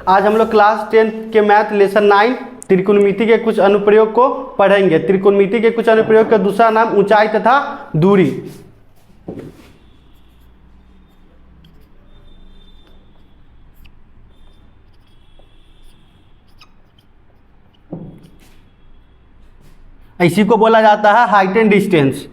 आज हम लोग क्लास 10 के मैथ लेसन 9 त्रिकोणमिति के कुछ अनुप्रयोग को पढ़ेंगे। त्रिकोणमिति के कुछ अनुप्रयोग का दूसरा नाम ऊंचाई तथा दूरी। इसी को बोला जाता है हाइट एंड डिस्टेंस।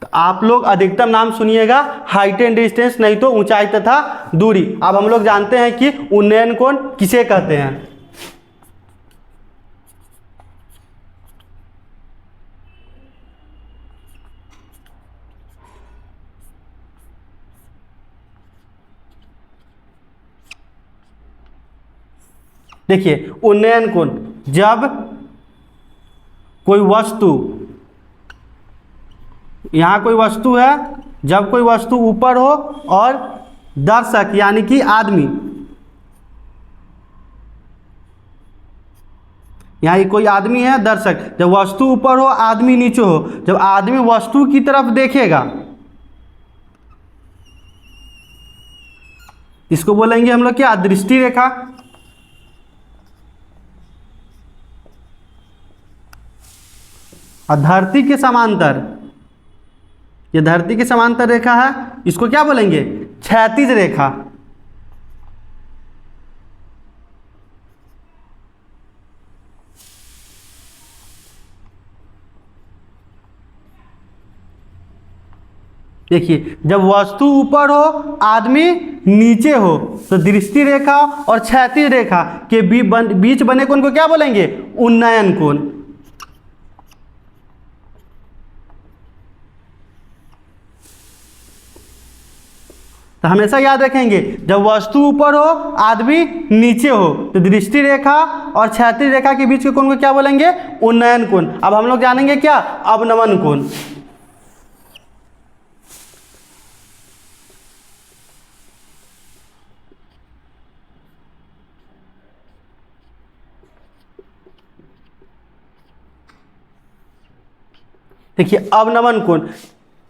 तो आप लोग अधिकतम नाम सुनिएगा हाइट एंड डिस्टेंस, नहीं तो ऊंचाई तथा दूरी। अब हम लोग जानते हैं कि उन्नयन कोण किसे कहते हैं। देखिए उन्नयन कोण, जब कोई वस्तु, यहां कोई वस्तु है, जब कोई वस्तु ऊपर हो और दर्शक यानी कि आदमी, यहां कोई आदमी है दर्शक, जब वस्तु ऊपर हो आदमी नीचे हो, जब आदमी वस्तु की तरफ देखेगा इसको बोलेंगे हम लोग क्या, दृष्टि रेखा। और धरती के समांतर, ये धरती के समांतर रेखा है, इसको क्या बोलेंगे, क्षैतिज रेखा। देखिए जब वस्तु ऊपर हो आदमी नीचे हो तो दृष्टि रेखा और क्षैतिज रेखा के बीच बने कोण को क्या बोलेंगे, उन्नयन कोण। तो हमेशा याद रखेंगे जब वस्तु ऊपर हो आदमी नीचे हो तो दृष्टि रेखा और क्षैतिज रेखा के बीच के कोण को क्या बोलेंगे, उन्नयन कोण। अब हम लोग जानेंगे क्या, अवनमन कोण। देखिए अवनमन कोण,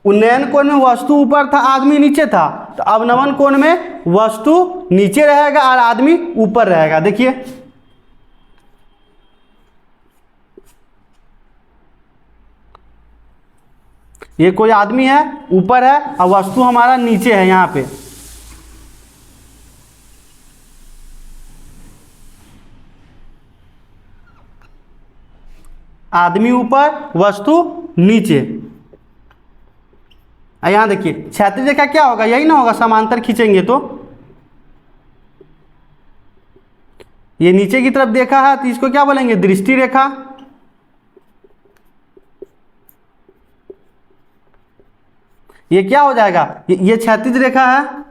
उन्नयन कोण में वस्तु ऊपर था आदमी नीचे था, तो अवनमन कोण में वस्तु नीचे रहेगा और आदमी ऊपर रहेगा। देखिए ये कोई आदमी है ऊपर है और वस्तु हमारा नीचे है, यहां पे आदमी ऊपर वस्तु नीचे। यहां देखिए क्षैतिज रेखा क्या होगा, यही ना होगा, समांतर खींचेंगे तो ये नीचे की तरफ देखा है तो इसको क्या बोलेंगे, दृष्टि रेखा। ये क्या हो जाएगा, ये क्षैतिज रेखा है,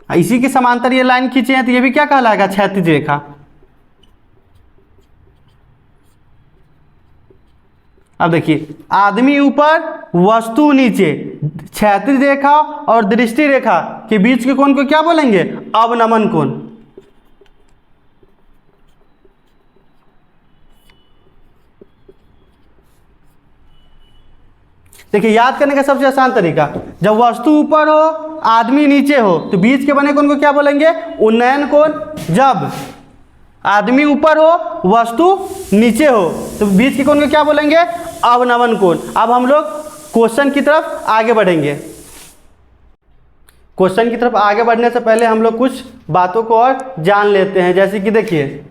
इसी के समांतर ये लाइन खींचे हैं तो ये भी क्या कहलाएगा, क्षैतिज रेखा। अब देखिए आदमी ऊपर वस्तु नीचे, क्षैतिज रेखा और दृष्टि रेखा के बीच के कोण को क्या बोलेंगे, अवनमन कोण। देखिए याद करने का सबसे आसान तरीका, जब वस्तु ऊपर हो आदमी नीचे हो तो बीच के बने कोण को क्या बोलेंगे, उन्नयन कोण। जब आदमी ऊपर हो वस्तु नीचे हो तो बीच के कोण को क्या बोलेंगे, अवनमन कोण। अब हम लोग क्वेश्चन की तरफ आगे बढ़ेंगे। क्वेश्चन की तरफ आगे बढ़ने से पहले हम लोग कुछ बातों को और जान लेते हैं। जैसे कि देखिए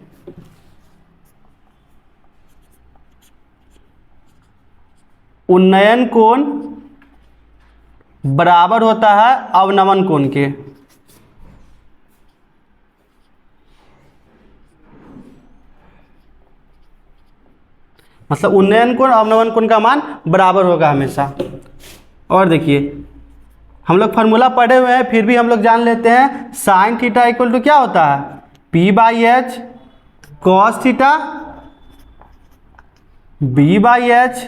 उन्नयन कोण बराबर होता है अवनमन कोण के। मतलब उन्नयन कोण और अवनमन कोण का मान बराबर होगा हमेशा। और देखिए हम लोग फार्मूला पढ़े हुए हैं फिर भी हम लोग जान लेते हैं, साइन थीटा इक्वल टू क्या होता है, P/H कॉस थीटा B/H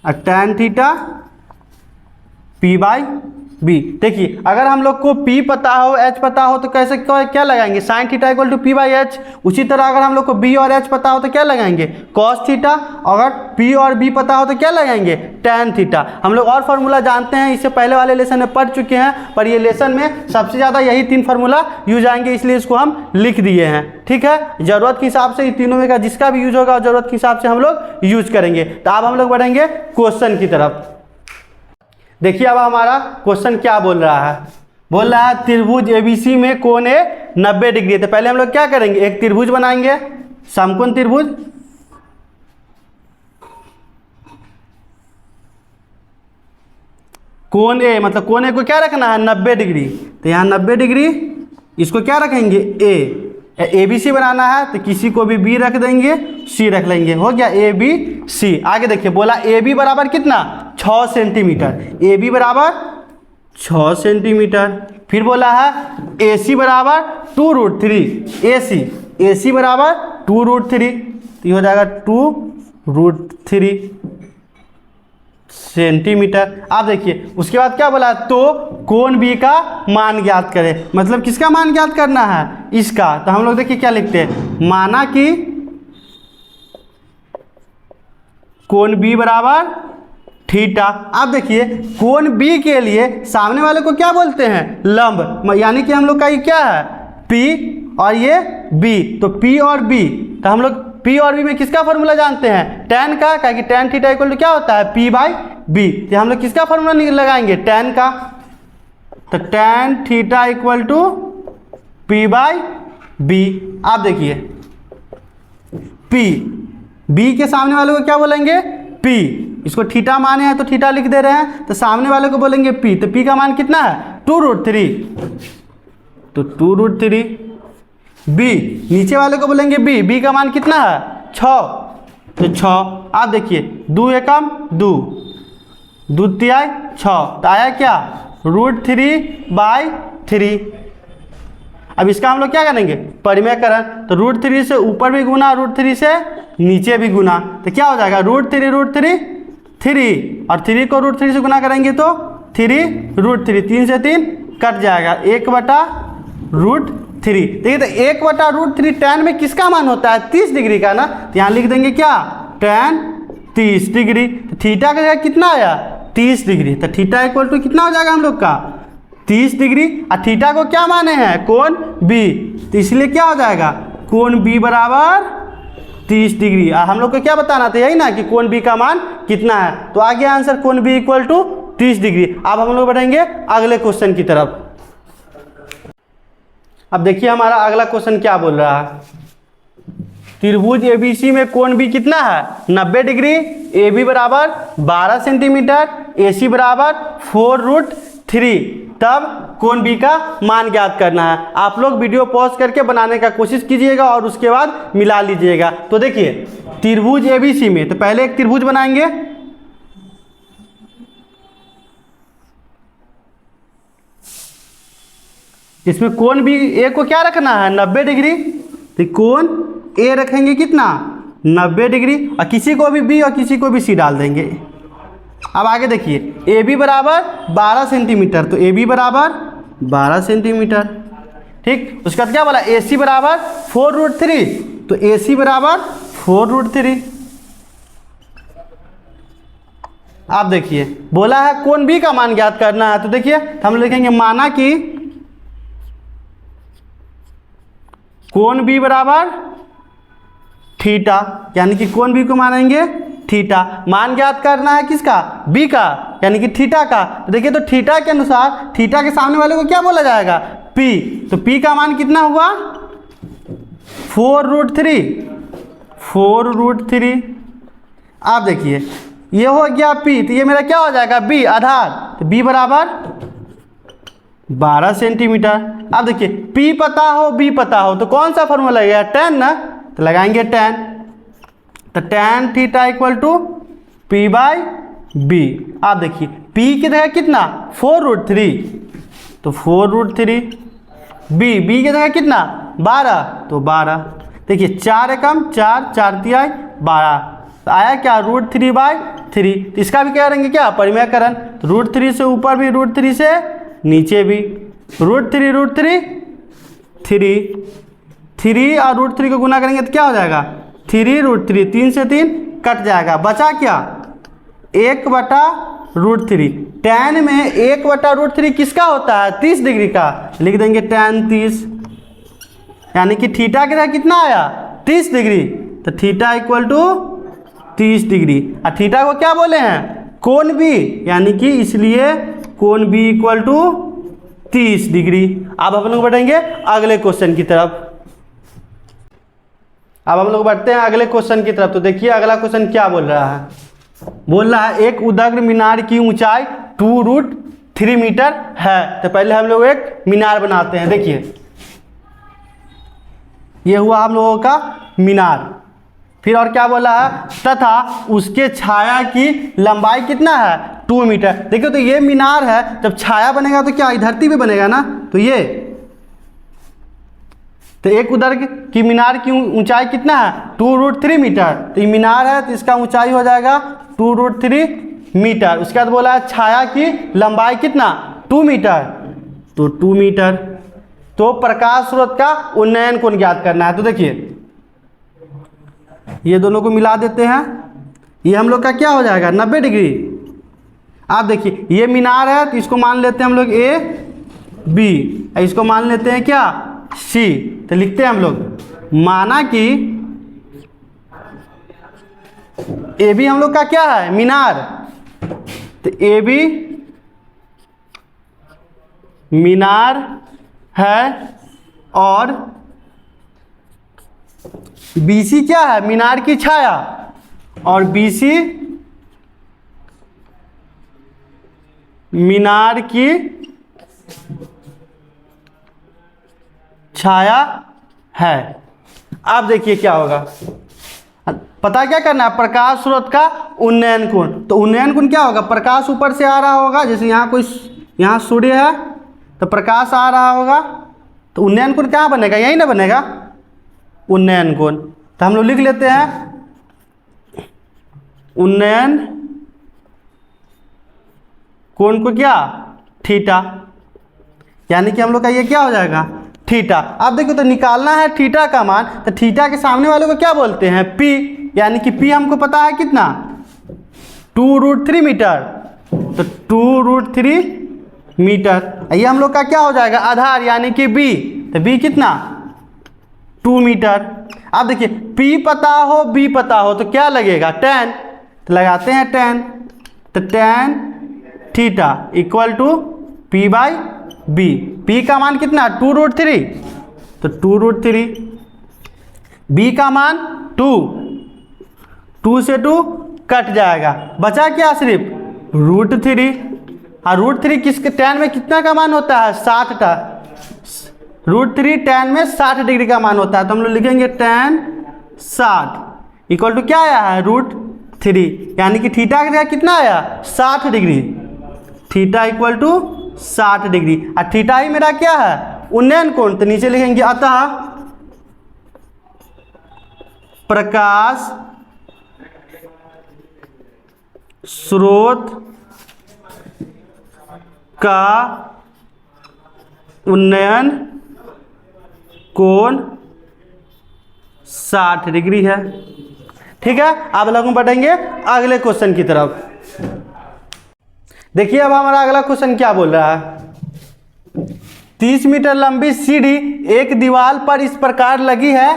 और tan थीटा P/2। बी। देखिए अगर हम लोग को P पता हो H पता हो तो कैसे क्या लगाएंगे, sine theta equal to P by H. उसी तरह अगर हम लोग को B और H पता हो तो क्या लगाएंगे, कॉस थीटा। अगर P और B पता हो तो क्या लगाएंगे, टैन थीटा। हम लोग और फार्मूला जानते हैं, इससे पहले वाले लेसन में पढ़ चुके हैं, पर ये लेसन में सबसे ज़्यादा यही 3 फार्मूला यूज आएंगे, इसलिए इसको हम लिख दिए हैं। ठीक है, ज़रूरत के हिसाब से इन तीनों में का जिसका भी यूज होगा ज़रूरत के हिसाब से हम लोग यूज करेंगे। तो अब हम लोग बढ़ेंगे क्वेश्चन की तरफ। देखिए अब हमारा क्वेश्चन क्या बोल रहा है, बोल रहा है त्रिभुज ABC में कोण A 90 डिग्री है। तो पहले हम लोग क्या करेंगे, एक त्रिभुज बनाएंगे, समकोण त्रिभुज। कोण A मतलब कोण A को क्या रखना है, 90 डिग्री। तो यहाँ 90 डिग्री, इसको क्या रखेंगे, A। ABC बनाना है तो किसी को भी B रख देंगे, C रख लेंगे, हो गया ABC। आगे देखिए बोला AB बराबर कितना, 6 सेंटीमीटर। AB बराबर 6 सेंटीमीटर। फिर बोला है AC बराबर 2√3। AC बराबर 2√3, तो ये हो जाएगा 2√3 सेंटीमीटर। आप देखिए उसके बाद क्या बोला, तो कोण B का मान ज्ञात करें। मतलब किसका मान ज्ञात करना है, इसका। तो हम लोग देखिए क्या लिखते हैं, माना कि कोण B बराबर थीटा। आप देखिए कोण B के लिए सामने वाले को क्या बोलते हैं, लंब। यानी कि हम लोग का ये क्या है, P और ये B। तो P और B, तो हम लोग P और B में किसका फॉर्मूला जानते हैं, टैन का। क्या कि टैन थीटा इक्वल टू क्या होता है, P बाई B। तो हम लोग किसका फॉर्मूला लगाएंगे, टैन का। तो tan theta equal to P by B। आप देखिए P, B के सामने वाले को क्या बोलेंगे, P। इसको थीटा माने हैं तो थीटा लिख दे रहे हैं, तो सामने वाले को बोलेंगे P। तो P का मान कितना है, 2√3। तो 2√3। B, नीचे वाले को बोलेंगे B का मान कितना है, 6। तो 6। आप देखिए 2 एकम 2, 2 तिहाई 6, तो आया क्या, √3/3। अब इसका हम लोग क्या करेंगे, परिमेयकरण। तो √3 से ऊपर भी गुना, √3 से नीचे भी गुना, तो क्या हो जाएगा, √3 3, और 3 को √3 से गुना करेंगे तो 3√3, 3 से 3 कट जाएगा, 1/√3। देखिए तो 1/√3 टैन में किसका मान होता है, 30 डिग्री का ना। तो यहाँ लिख देंगे क्या, टैन 30 डिग्री। तो थीटा का कितना आया, 30 डिग्री। तो थीटा इक्वल टू कितना हो जाएगा हम लोग का, 30 डिग्री। और थीटा को क्या माने हैं, कोण B। तो इसलिए क्या हो जाएगा, कोण B बराबर 30 डिग्री। और हम लोग को क्या बताना था, यही ना कि कोण B का मान कितना है। तो आ गया आंसर, कोण B इक्वल टू 30 डिग्री। अब हम लोग बढ़ेंगे अगले क्वेश्चन की तरफ। अब देखिए हमारा अगला क्वेश्चन क्या बोल रहा है, त्रिभुज ABC में कोण B कितना है, 90 डिग्री। AB बराबर 12 सेंटीमीटर, AC बराबर 4√3। तब कोण B का मान ज्ञात करना है। आप लोग वीडियो पॉज करके बनाने का कोशिश कीजिएगा और उसके बाद मिला लीजिएगा। तो देखिए त्रिभुज ABC में, तो पहले एक त्रिभुज बनाएंगे, इसमें कोण B A को क्या रखना है, 90 डिग्री। तो कोण A रखेंगे कितना, 90 डिग्री, और किसी को भी B और किसी को भी C डाल देंगे। अब आगे देखिए AB बराबर 12 सेंटीमीटर, तो AB बराबर 12 सेंटीमीटर। ठीक, उसके बाद क्या बोला, AC बराबर 4√3, तो AC बराबर 4√3। आप देखिए बोला है कोण B का मान ज्ञात करना है। तो देखिए हम लिखेंगे, माना कि कोण B बराबर थीटा, यानी कि कोण B को मानेंगे थीटा। मान ज्ञात करना है किसका, B का, यानी कि थीटा का। तो देखिए तो थीटा के अनुसार थीटा के सामने वाले को क्या बोला जाएगा, P। तो P का मान कितना हुआ, 4√3। आप देखिए ये हो गया P, तो ये मेरा क्या हो जाएगा, B आधार। तो B बराबर 12 सेंटीमीटर। अब देखिए P पता हो B पता हो तो कौन सा फॉर्मूला लगेगा, टैन ना। तो लगाएंगे टैन। तो tan theta equal to P by B। आप देखिए P की जगह कितना, 4√3, तो 4√3। B की जगह कितना, 12, तो 12। देखिए 4 एकम 4, 4 तिहाई 12। तो आया क्या, √3/3। तो इसका भी क्या करेंगे, क्या परिमेयकरण। तो √3 से ऊपर भी, √3 से नीचे भी, √3 3 और √3 को गुना करेंगे तो क्या हो जाएगा, 3√3, 3 से 3 कट जाएगा, बचा क्या 1/√3। tan में 1/√3 किसका होता है, 30 डिग्री का, लिख देंगे tan 30, यानी कि थीटा के कितना आया 30 डिग्री। तो थीटा इक्वल टू 30 डिग्री। और थीटा को क्या बोले हैं, कोण बी, यानी कि इसलिए कोण बी इक्वल टू 30 डिग्री। अब हम लोग बढ़ेंगे अगले क्वेश्चन की तरफ। अब हम लोग बढ़ते हैं अगले क्वेश्चन की तरफ। तो देखिए अगला क्वेश्चन क्या बोल रहा है, बोल रहा है एक उदग्र मीनार की ऊंचाई 2√3 मीटर है। तो पहले हम लोग एक मीनार बनाते हैं। देखिए ये हुआ हम लोगों का मीनार। फिर और क्या बोला है, तथा उसके छाया की लंबाई कितना है 2 मीटर। देखिए तो ये मीनार है, जब छाया बनेगा तो क्या धरती पे बनेगा ना, तो ये तो एक उदग्र की मीनार की ऊंचाई कितना है 2√3 मीटर। तो ये मीनार है तो इसका ऊंचाई हो जाएगा 2√3 मीटर। उसके बाद बोला है छाया की लंबाई कितना 2 मीटर, तो 2 मीटर। तो प्रकाश स्रोत का उन्नयन कोण ज्ञात करना है। तो देखिए ये दोनों को मिला देते हैं, ये हम लोग का क्या हो जाएगा 90 डिग्री। आप देखिए ये मीनार है तो इसको मान लेते हैं हम लोग A B, इसको मान लेते हैं क्या C। तो लिखते हैं हम लोग, माना कि AB हम लोग का क्या है मीनार, तो AB मीनार है और BC क्या है मीनार की छाया, और BC मीनार की छाया है। अब देखिए क्या होगा, पता क्या करना है, प्रकाश स्रोत का उन्नयन कोण। तो उन्नयन कोण क्या होगा, प्रकाश ऊपर से आ रहा होगा, जैसे यहाँ कोई यहाँ सूर्य है तो प्रकाश आ रहा होगा, तो उन्नयन कोण कहाँ बनेगा, यही ना बनेगा उन्नयन कोण। तो हम लोग लिख लेते हैं उन्नयन कोण को क्या थीटा, यानी कि हम लोग का ये क्या हो जाएगा थीटा। अब देखो तो निकालना है थीटा का मान, तो थीटा के सामने वाले को क्या बोलते हैं पी, यानी कि पी हमको पता है कितना 2√3 मीटर, तो 2√3 मीटर। ये हम लोग का क्या हो जाएगा आधार, यानी कि बी, तो बी कितना 2 मीटर। अब देखिए पी पता हो बी पता हो तो क्या लगेगा tan, तो लगाते हैं tan, तो tan theta equal to P/B। P का मान कितना 2√3, तो 2√3, B का मान 2 से 2 कट जाएगा, बचा क्या सिर्फ √3। और √3 किसके tan में कितना का मान होता है 60 का, √3 tan में 60 डिग्री का मान होता है। तो हम लोग लिखेंगे tan 60 इक्वल टू क्या आया है √3, यानी कि थीटा का कितना आया 60 degree, theta equal to 60 degree. और थीटा ही मेरा क्या है उन्नयन कोण। तो नीचे लिखेंगे अतः प्रकाश स्रोत का उन्नयन कोण 60 डिग्री है। ठीक है, अब लोग बढ़ेंगे अगले क्वेश्चन की तरफ। देखिए अब हमारा अगला क्वेश्चन क्या बोल रहा है, 30 मीटर लंबी सीढ़ी एक दीवार पर इस प्रकार लगी है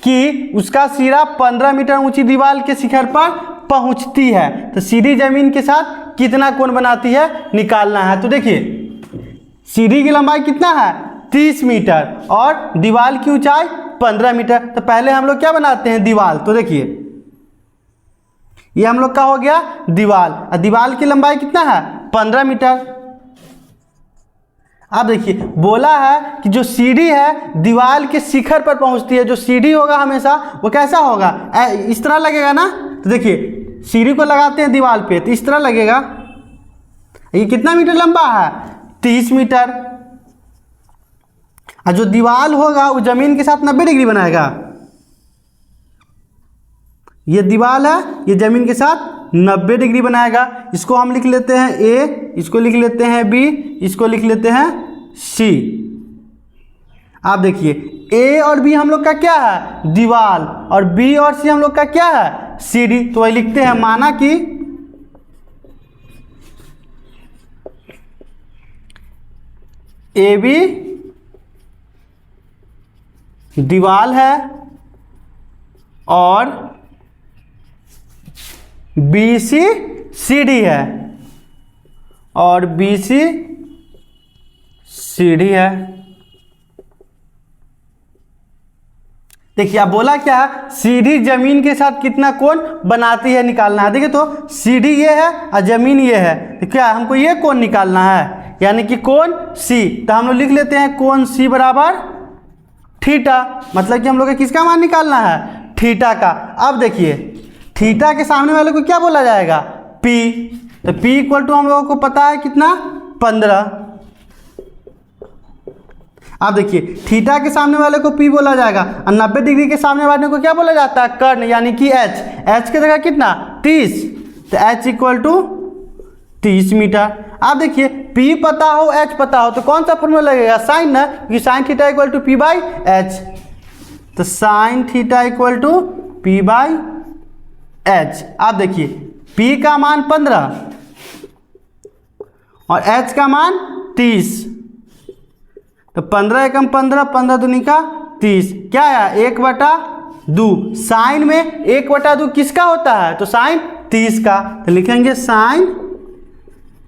कि उसका सिरा 15 मीटर ऊंची दीवार के शिखर पर पहुंचती है। तो सीढ़ी जमीन के साथ कितना कोण बनाती है निकालना है। तो देखिए सीढ़ी की लंबाई कितना है 30 मीटर और दीवार की ऊंचाई 15 मीटर। तो पहले हम लोग क्या बनाते हैं दीवार। तो देखिए ये हम लोग का हो गया दीवार, और दीवार की लंबाई कितना है 15 मीटर। अब देखिए बोला है कि जो सीढ़ी है दीवार के शिखर पर पहुंचती है। जो सीढ़ी होगा हमेशा वो कैसा होगा, इस तरह लगेगा ना। तो देखिए सीढ़ी को लगाते हैं दीवार पे तो इस तरह लगेगा। ये कितना मीटर लंबा है 30 मीटर। और जो दीवार होगा वो जमीन के साथ 90 डिग्री बनाएगा। ये दीवार है, ये ज़मीन के साथ 90 डिग्री बनाएगा। इसको हम लिख लेते हैं ए, इसको लिख लेते हैं बी, इसको लिख लेते हैं सी। आप देखिए ए और बी हम लोग का क्या है, दीवार, और बी और सी हम लोग का क्या है, सीढ़ी। तो वही लिखते हैं, माना कि ए बी दीवार है और बी सी सीढ़ी है, और बी सी सीढ़ी है। देखिए अब बोला क्या है, सीढ़ी जमीन के साथ कितना कोण बनाती है निकालना है। देखिए तो सीढ़ी ये है और जमीन ये है, तो क्या हमको ये कोण निकालना है, यानी कि कोण सी। तो हम लोग लिख लेते हैं कोण सी बराबर थीटा, मतलब कि हम लोग का किसका मान निकालना है, थीटा का। अब देखिए थीटा के सामने वाले को क्या बोला जाएगा, पी। तो पी इक्वल टू हम लोगों को पता है कितना, 15। अब देखिए थीटा के सामने वाले को पी बोला जाएगा, और 90 डिग्री के सामने वाले को क्या बोला जाता है, कर्ण, यानी कि एच। एच की जगह कितना, 30। तो एच इक्वल टू 30 मीटर। अब देखिए P पता हो एच पता हो तो कौन सा फॉर्मूला लगेगा, साइन ना, क्योंकि sine theta equal to P by H. तो sine theta equal to P by H. आप देखिए P का मान 15 और H का मान 30। तो 15 एकम 15, 15 दूनी का 30, क्या है 1/2। साइन में 1/2 किसका होता है, तो साइन 30 का। तो लिखेंगे साइन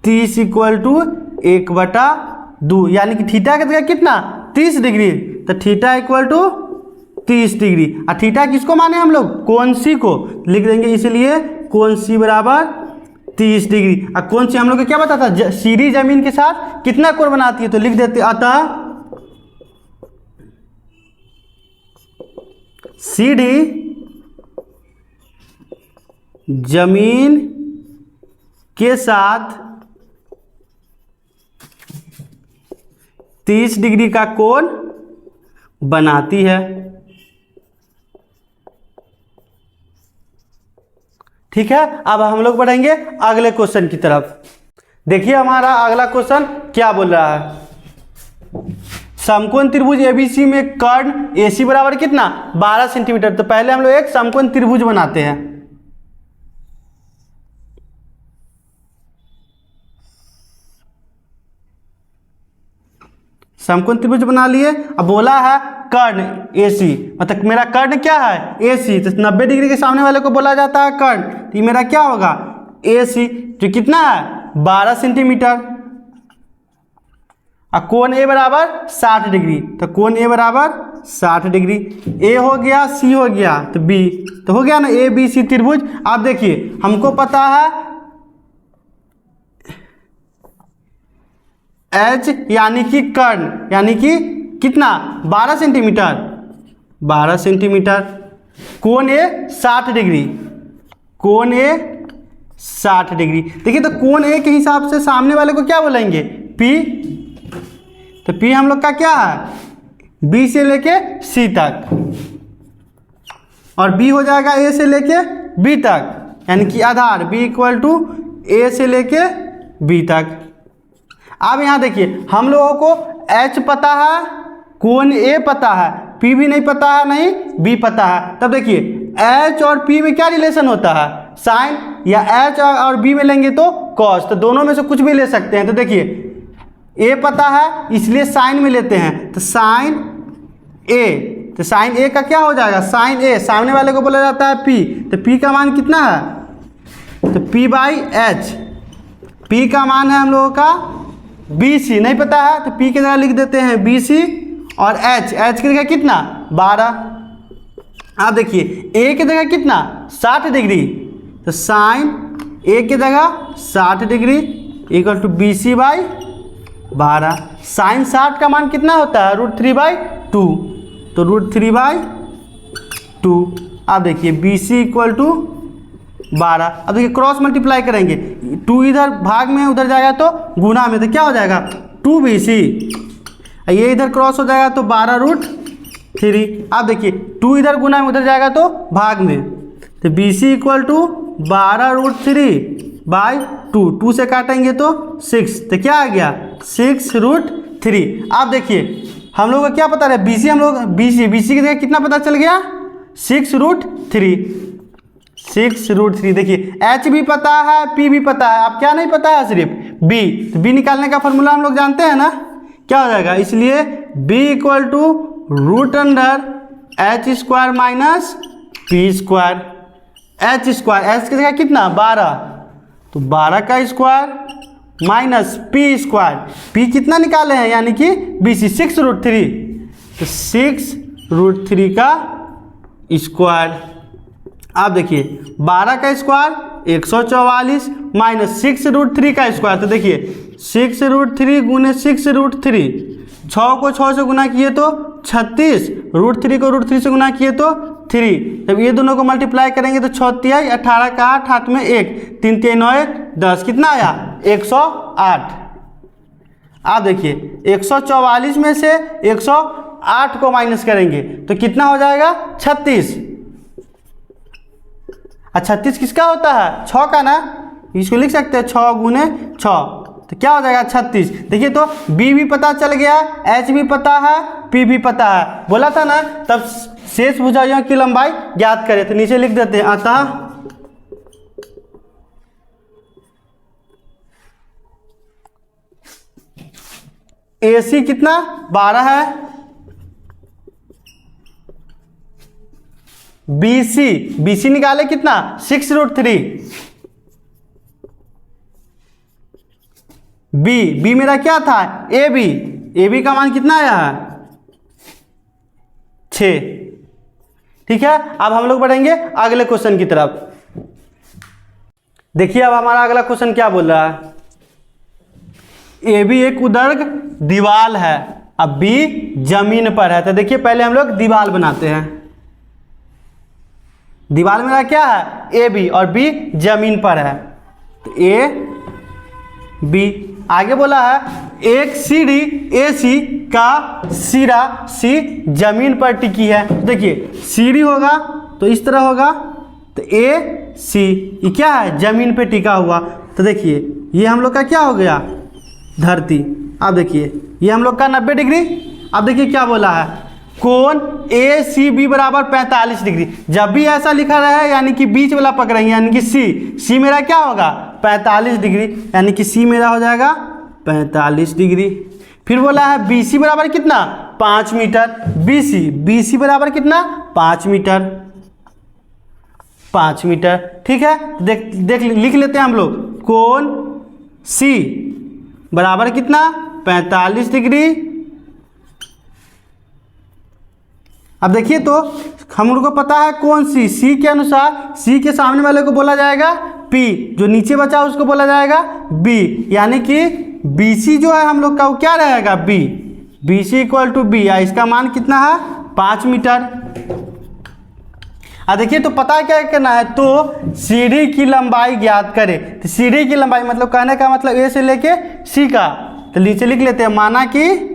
30 इक्वल टू 1/2, यानी कि थीटा की जगह कितना, 30 डिग्री। तो थीटा इक्वल टू 30 डिग्री। और थीटा किसको माने हम लोग, कोण सी को लिख देंगे, इसलिए कोण सी बराबर 30 डिग्री। और कोण सी हम लोग को क्या बताता, सीढ़ी जमीन के साथ कितना कोण बनाती है, तो लिख देते, अतः सीढ़ी जमीन के साथ 30 डिग्री का कोण बनाती है। ठीक है, अब हम लोग बढ़ेंगे अगले क्वेश्चन की तरफ। देखिए हमारा अगला क्वेश्चन क्या बोल रहा है, समकोण त्रिभुज एबीसी में कर्ण एसी बराबर कितना, 12 सेंटीमीटर। तो पहले हम लोग एक समकोण त्रिभुज बनाते हैं। समकोण त्रिभुज बना लिए। अब बोला है कर्ण एसी, मतलब मेरा कर्ण क्या है, एसी। तो 90 डिग्री के सामने वाले को बोला जाता है कर्ण। तो ये मेरा क्या होगा, एसी, जो कितना है 12 सेंटीमीटर। और कोण ए बराबर 60 डिग्री। तो कोण ए बराबर 60 डिग्री। ए हो गया, सी हो गया, तो बी। तो हो गया ना ए बी सी त्रिभुज। आप देखिए हमको पता है एच यानी कि कर्ण, यानी कि कितना 12 सेंटीमीटर, 12 सेंटीमीटर। कोण ए 60 डिग्री, कोण ए 60 डिग्री। देखिए तो कोण ए के हिसाब से सामने वाले को क्या बोलेंगे, पी। तो P हम लोग का क्या है, B से लेके C तक, और B हो जाएगा A से लेके B तक, यानी कि आधार B इक्वल टू A से लेके B तक। अब यहाँ देखिए हम लोगों को H पता है, कोण A पता है, P भी नहीं पता है, नहीं B पता है। तब देखिए H और P में क्या रिलेशन होता है, साइन, या H और B में लेंगे तो कॉस। तो दोनों में से कुछ भी ले सकते हैं। तो देखिए ए पता है इसलिए साइन में लेते हैं, तो साइन ए। तो साइन ए का क्या हो जाएगा, साइन ए। सामने वाले को बोला जाता है पी। तो पी का मान कितना है, तो पी बाई एच। पी का मान है हम लोगों का बी सी, नहीं पता है तो पी की जगह लिख देते हैं बी सी, और एच, एच की जगह कितना 12। आप देखिए ए की जगह कितना 60 डिग्री। तो साइन ए की जगह 60 degree equal to B C by 12। Sine 60 का मान कितना होता है, √3/2। तो √3/2। अब देखिए बी सी इक्वल टू 12। अब देखिए क्रॉस मल्टीप्लाई करेंगे, 2 इधर भाग में उधर जाएगा तो गुना में, तो क्या हो जाएगा 2BC। ये इधर क्रॉस हो जाएगा तो 12√3। अब देखिए 2 इधर गुना में उधर जाएगा तो भाग में, तो बी सी इक्वल टू 12√3/2, 2 से काटेंगे तो 6, तो क्या आ गया 6√3। आप देखिए हम लोग का क्या पता है, बी सी हम लोग बी सी की जगह कितना पता चल गया 6√3। देखिए एच भी पता है, पी भी पता है, अब क्या नहीं पता है सिर्फ बी। तो बी निकालने का फॉर्मूला हम लोग जानते हैं ना, क्या हो जाएगा, इसलिए B equal to √h² minus p²। H square, H की जगह कितना 12, तो 12 का स्क्वायर माइनस p²। p कितना निकाले हैं यानी कि बी सी 6√3, तो 6√3 का स्क्वायर। आप देखिए 12 का स्क्वायर 144 माइनस 6√3 का स्क्वायर, तो देखिए 6√3 गुने 6√3, 6 को 6 से गुना किए तो 36, √3 को √3 से गुना किए तो 3। जब ये दोनों को मल्टीप्लाई करेंगे तो 6 तिहाई 18 का 8, 8 में 1, 3 3 9 1 10, कितना आया 108। आप देखिए 144 में से 108 को माइनस करेंगे तो कितना हो जाएगा 36। 36 किसका होता है 6 का ना, इसको लिख सकते हैं 6 गुने 6, तो क्या हो जाएगा 36। देखिए तो बी भी पता चल गया, एच भी पता है, पी भी पता है, बोला था ना। तब शेष भुजाओं की लंबाई ज्ञात करें, तो नीचे लिख देते हैं अतः AC कितना 12 है, BC निकाले कितना 6√3, बी मेरा क्या था AB का मान कितना आया है 6। ठीक है, अब हम लोग बढ़ेंगे अगले क्वेश्चन की तरफ। देखिए अब हमारा अगला क्वेश्चन क्या बोल रहा है, AB एक उदर्ग दीवाल है, अब B जमीन पर है। तो देखिए पहले हम लोग दीवाल बनाते हैं। दीवाल मेरा क्या है AB और B जमीन पर है, तो AB आगे बोला है एक सीढ़ी AC का सिरा C जमीन पर टिकी है। देखिए सीढ़ी होगा तो इस तरह होगा, तो AC ये क्या है जमीन पे टिका हुआ। तो देखिए ये हम लोग का क्या हो गया धरती। अब देखिए ये हम लोग का 90 डिग्री। अब देखिए क्या बोला है कोण ACB बराबर 45 डिग्री। जब भी ऐसा लिखा रहे यानी कि बीच वाला पकड़ेंगे, यानी कि C मेरा क्या होगा 45 डिग्री, यानी कि C मेरा हो जाएगा 45 डिग्री। फिर बोला है BC बराबर कितना 5 मीटर, BC बराबर कितना 5 मीटर, 5 मीटर। ठीक है, देख लिख लेते हैं हम लोग कोण C बराबर कितना 45 डिग्री। अब देखिए तो हम लोग को पता है कौन C के अनुसार C के सामने वाले को बोला जाएगा P, जो नीचे बचा उसको बोला जाएगा B, यानी कि BC जो है हम लोग का वो क्या रहेगा BC इक्वल टू B, या इसका मान कितना है 5 मीटर। अब देखिए तो पता क्या करना है, तो सीढ़ी की लंबाई ज्ञात करें। तो सीढ़ी की लंबाई मतलब कहने का मतलब A से लेके C का, तो नीचे लिख लेते हैं माना कि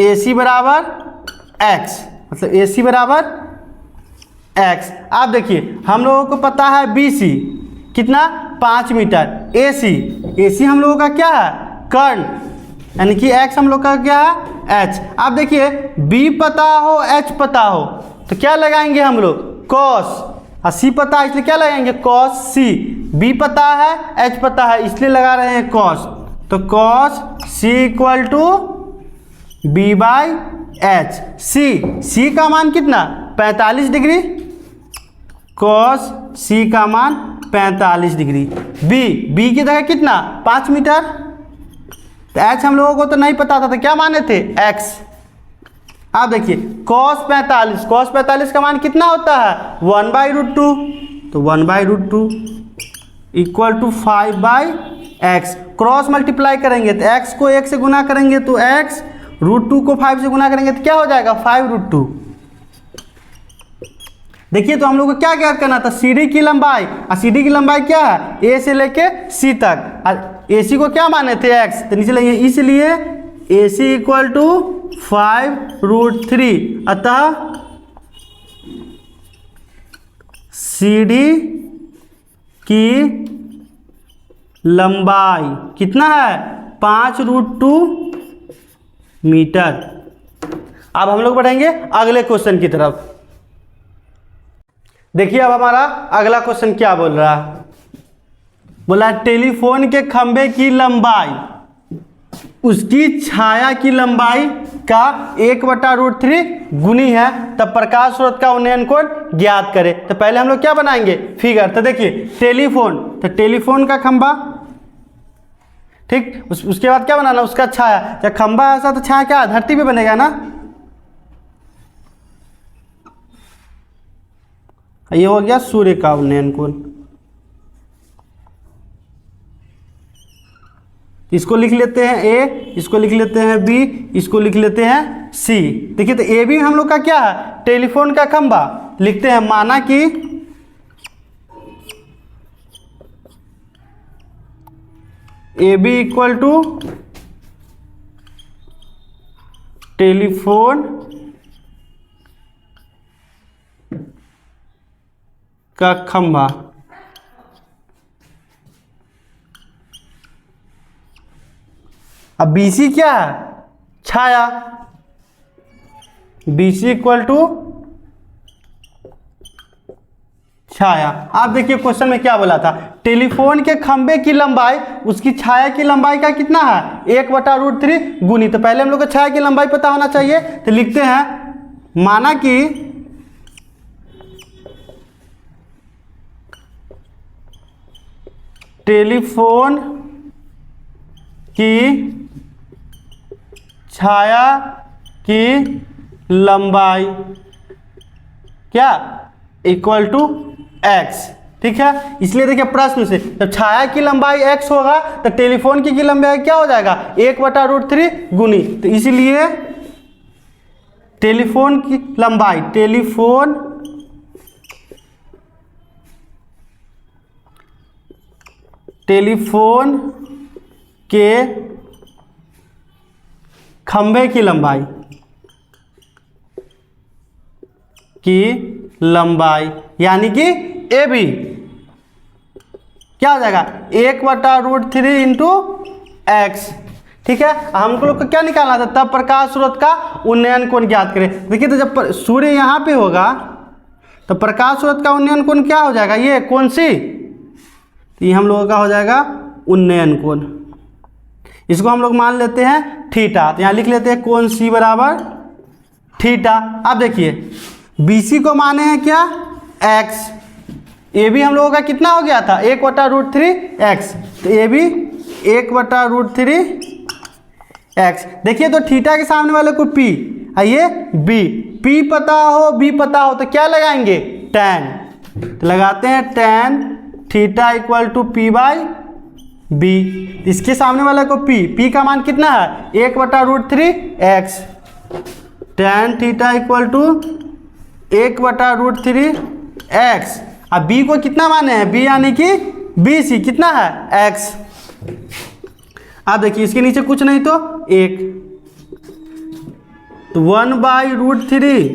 AC बराबर x, मतलब AC बराबर x। आप देखिए हम लोगों को पता है BC कितना 5 मीटर, AC हम लोगों का क्या है कर्ण, यानी कि x हम लोग का क्या है h। आप देखिए B पता हो h पता हो तो क्या लगाएंगे हम लोग cos, और C पता है इसलिए क्या लगाएंगे cos C। B पता है h पता है इसलिए लगा रहे हैं cos, तो cos C equal to B/h। C का मान कितना 45 डिग्री, cos C का मान 45 डिग्री। B की जगह कितना 5 मीटर, तो h हम लोगों को तो नहीं पता था, तो क्या माने थे x। आप देखिए cos 45 का मान कितना होता है 1/√2, तो 1/√2 equal to 5/x। Cross multiply करेंगे तो x को 1 से गुना करेंगे तो x, √2 को 5 से गुना करेंगे तो क्या हो जाएगा 5√2। देखिए तो हम लोग को क्या ज्ञात करना था सीढ़ी की लंबाई, और सीढ़ी की लंबाई क्या है A से लेके C तक, और AC को क्या माने थे x, तो नीचे लेंगे इसलिए AC इक्वल टू 5√3, अतः सीढ़ी की लंबाई कितना है 5√2 मीटर। अब हम लोग बढ़ेंगे अगले क्वेश्चन की तरफ। देखिए अब हमारा अगला क्वेश्चन क्या बोल रहा है, बोला टेलीफोन के खंभे की लंबाई उसकी छाया की लंबाई का 1/√3 गुनी है, तब प्रकाश स्रोत का उन्नयन कोण ज्ञात करें। तो पहले हम लोग क्या बनाएंगे फिगर। तो देखिए टेलीफोन, तो टेलीफोन का खंभा, ठीक, उसके बाद क्या बनाना उसका छाया। जब खंभा ऐसा तो छाया क्या धरती पे बनेगा ना। ये हो गया सूर्य का उन्नयन कोण। इसको लिख लेते हैं ए, इसको लिख लेते हैं बी, इसको लिख लेते हैं सी। देखिए तो ए बी हम लोग का क्या है टेलीफोन का खंभा, लिखते हैं माना कि A B equal to telephone का खंभा। अब BC क्या है छाया, BC इक्वल टू छाया। आप देखिए क्वेश्चन में क्या बोला था, टेलीफोन के खंभे की लंबाई उसकी छाया की लंबाई का कितना है 1/√3 गुनी। तो पहले हम लोग को छाया की लंबाई पता होना चाहिए, तो लिखते हैं माना कि टेलीफोन की छाया की लंबाई क्या इक्वल टू x, ठीक है। इसलिए देखिए प्रश्न से जब छाया की लंबाई x होगा तो टेलीफोन की लंबाई क्या हो जाएगा 1/√3 गुनी। तो इसलिए टेलीफोन की लंबाई, टेलीफोन के खंभे की लंबाई यानी कि ए बी क्या हो जाएगा 1/√3 इंटू एक्स, ठीक है। हमको लोग को क्या निकालना था तब प्रकाश स्रोत का उन्नयन कोण ज्ञात करें। देखिए तो जब सूर्य यहाँ पे होगा तो प्रकाश स्रोत का उन्नयन कोण क्या हो जाएगा ये कौन सी, तो ये हम लोगों का हो जाएगा उन्नयन कोण। इसको हम लोग मान लेते हैं थीटा, तो यहाँ लिख लेते हैं कोण सी बराबर थीटा। अब देखिए BC को माने हैं क्या x, ए बी हम लोगों का कितना हो गया था 1/√3 x, तो ए बी 1/√3 x। देखिए तो थीटा के सामने वाले को P, आइए B, P पता हो B पता हो तो क्या लगाएंगे tan, तो लगाते हैं tan theta equal to P/B। इसके सामने वाले को P का मान कितना है 1/√3 x, tan theta equal to 1/√3 x। अब B को कितना माने हैं B यानी कि BC कितना है x। अब देखिए इसके नीचे कुछ नहीं तो 1, तो 1/√3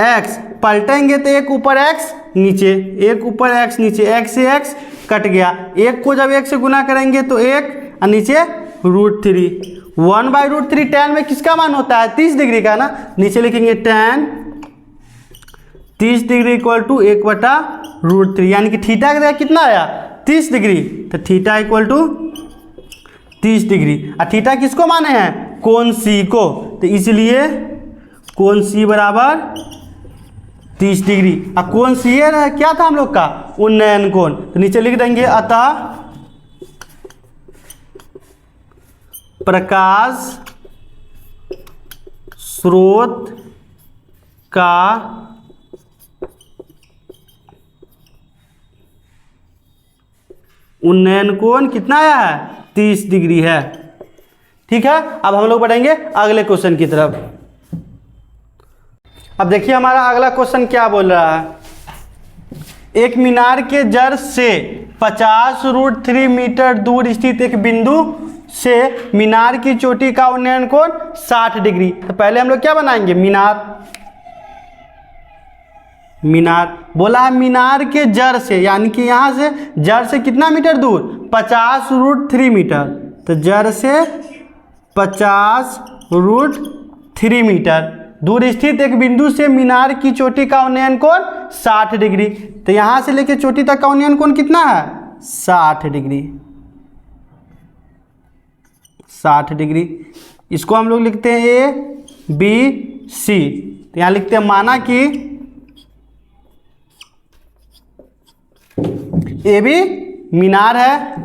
x पलटेंगे तो एक ऊपर x नीचे, एक ऊपर x नीचे, x से x कट गया, एक को जब 1 से गुना करेंगे तो 1 और नीचे √3। 1/√3 tan में किसका मान होता है 30 डिग्री का ना, नीचे लिखेंगे tan 30 डिग्री इक्वल टू 1/√3 यानी कि थीटा का कितना आया 30 डिग्री, तो थीटा इक्वल टू 30 डिग्री। और थीटा किसको माने हैं कोण सी को, तो इसलिए कोण सी बराबर 30 डिग्री। और कोण सी क्या था हम लोग का उन्नयन कोण, तो नीचे लिख देंगे अतः प्रकाश स्रोत का उन्नयन कोण कितना आया है 30 डिग्री है, ठीक है। अब हम लोग बढ़ेंगे अगले क्वेश्चन की तरफ। अब देखिए हमारा अगला क्वेश्चन क्या बोल रहा है, एक मीनार के जड़ से 50√3 मीटर दूर स्थित एक बिंदु से मीनार की चोटी का उन्नयन कोण 60 डिग्री। तो पहले हम लोग क्या बनाएंगे मीनार, मीनार बोला है मीनार के जड़ से, यानी कि यहाँ से जड़ से कितना मीटर दूर, 50√3 मीटर। तो जड़ से 50√3 मीटर दूर स्थित एक बिंदु से मीनार की चोटी का उन्नयन कोण 60 डिग्री। तो यहाँ से लेकर चोटी तक का उन्नयन कोण कितना है, 60 डिग्री। 60 डिग्री। इसको हम लोग लिखते हैं ABC। तो यहाँ लिखते हैं माना कि AB मीनार है,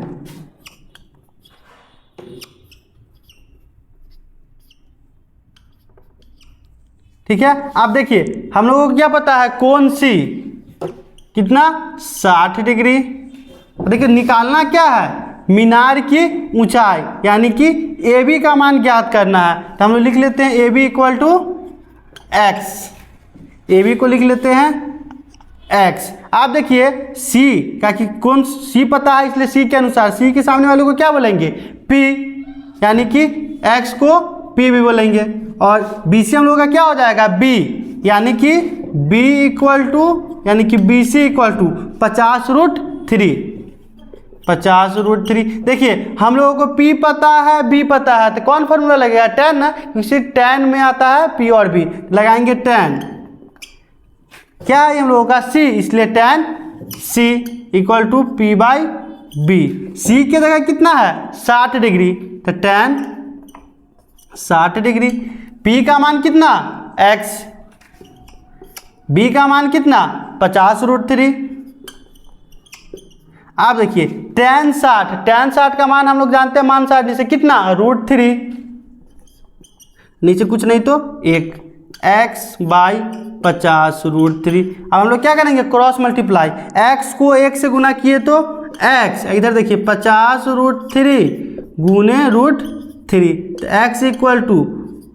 ठीक है। आप देखिए हम लोगों को क्या पता है, कोण C कितना, 60 डिग्री। देखिए निकालना क्या है, मीनार की ऊंचाई, यानी कि AB का मान ज्ञात करना है। तो हम लोग लिख लेते हैं AB equal to x। AB को लिख लेते हैं x। आप देखिए C का कि कौन C पता है, इसलिए C के अनुसार C के सामने वाले को क्या बोलेंगे, P, यानी कि x को P भी बोलेंगे। और BC हम लोगों का क्या हो जाएगा, B, यानी कि B इक्वल टू, यानी कि BC इक्वल टू 50√3। 50√3। देखिए हम लोगों को P पता है, B पता है, तो कौन फॉर्मूला लगेगा, tan ना, क्योंकि tan में आता है P और B। लगाएंगे tan, क्या है हम लोगों का C, इसलिए tan C equal to P/B। C की जगह कितना है, 60 डिग्री, तो tan 60 डिग्री। P का मान कितना, x, B का मान कितना, 50√3। आप देखिए tan 60 का मान हम लोग जानते हैं, मान 60 जैसे कितना, √3, नीचे कुछ नहीं तो 1, x/50√3। अब हम लोग क्या करेंगे, क्रॉस मल्टीप्लाई, x को 1 से गुना किए तो x, इधर देखिए 50√3 गुने √3, तो x इक्वल टू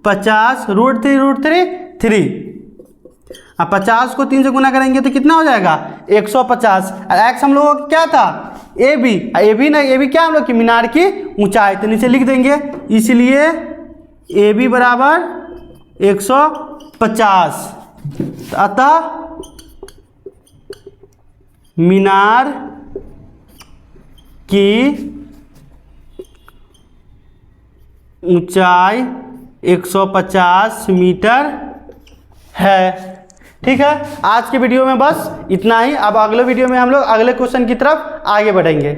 50√3 अब 50 को 3 से गुना करेंगे तो कितना हो जाएगा, 150। और x हम लोगों को क्या था, AB ना, AB क्या हम लोग की मीनार की ऊंचाई, तो नीचे लिख देंगे, इसलिए AB बराबर 150। अतः मीनार की ऊंचाई 150 मीटर है। ठीक है, आज के वीडियो में बस इतना ही। अब अगले वीडियो में हम लोग अगले क्वेश्चन की तरफ आगे बढ़ेंगे।